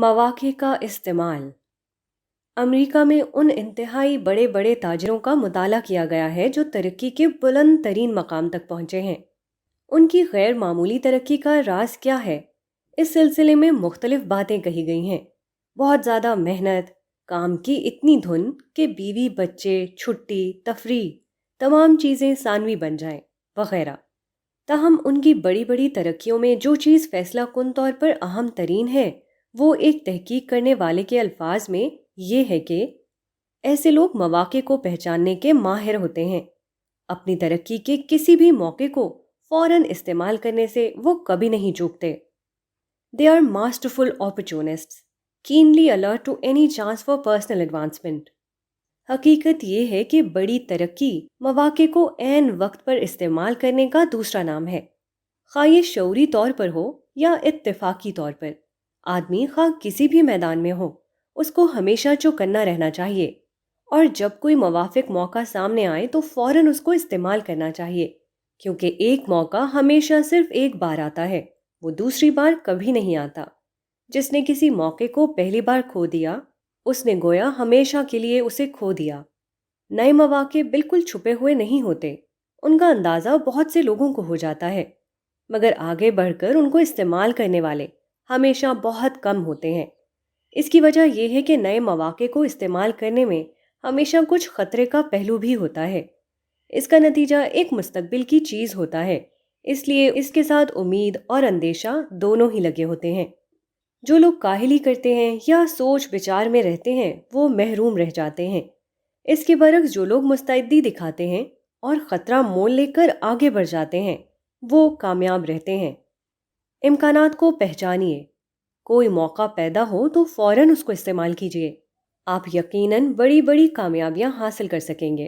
مواقع کا استعمال۔ امریکہ میں ان انتہائی بڑے بڑے تاجروں کا مطالعہ کیا گیا ہے جو ترقی کے بلند ترین مقام تک پہنچے ہیں۔ ان کی غیر معمولی ترقی کا راز کیا ہے؟ اس سلسلے میں مختلف باتیں کہی گئی ہیں۔ بہت زیادہ محنت، کام کی اتنی دھن کہ بیوی بچے، چھٹی، تفریح، تمام چیزیں ثانوی بن جائیں، وغیرہ۔ تاہم ان کی بڑی بڑی ترقیوں میں جو چیز فیصلہ کن طور پر اہم ترین ہے وہ ایک تحقیق کرنے والے کے الفاظ میں یہ ہے کہ ایسے لوگ مواقع کو پہچاننے کے ماہر ہوتے ہیں۔ اپنی ترقی کے کسی بھی موقع کو فوراً استعمال کرنے سے وہ کبھی نہیں چوکتے۔ They are masterful opportunists, keenly alert to any chance for personal advancement۔ حقیقت یہ ہے کہ بڑی ترقی مواقع کو عین وقت پر استعمال کرنے کا دوسرا نام ہے، خواہ یہ شعوری طور پر ہو یا اتفاقی طور پر۔ آدمی خواہ کسی بھی میدان میں ہو، اس کو ہمیشہ چوکنا رہنا چاہیے، اور جب کوئی موافق موقع سامنے آئے تو فوراً اس کو استعمال کرنا چاہیے، کیونکہ ایک موقع ہمیشہ صرف ایک بار آتا ہے، وہ دوسری بار کبھی نہیں آتا۔ جس نے کسی موقع کو پہلی بار کھو دیا، اس نے گویا ہمیشہ کے لیے اسے کھو دیا۔ نئے مواقع بالکل چھپے ہوئے نہیں ہوتے، ان کا اندازہ بہت سے لوگوں کو ہو جاتا ہے، مگر آگے بڑھ کر ان کو استعمال کرنے والے ہمیشہ بہت کم ہوتے ہیں۔ اس کی وجہ یہ ہے کہ نئے مواقع کو استعمال کرنے میں ہمیشہ کچھ خطرے کا پہلو بھی ہوتا ہے۔ اس کا نتیجہ ایک مستقبل کی چیز ہوتا ہے، اس لیے اس کے ساتھ امید اور اندیشہ دونوں ہی لگے ہوتے ہیں۔ جو لوگ کاہلی کرتے ہیں یا سوچ بچار میں رہتے ہیں وہ محروم رہ جاتے ہیں۔ اس کے برعکس جو لوگ مستعدی دکھاتے ہیں اور خطرہ مول لے کر آگے بڑھ جاتے ہیں وہ کامیاب رہتے ہیں۔ امکانات کو پہچانیے۔ کوئی موقع پیدا ہو تو فوراً اس کو استعمال کیجیے۔ آپ یقیناً بڑی بڑی کامیابیاں حاصل کر سکیں گے۔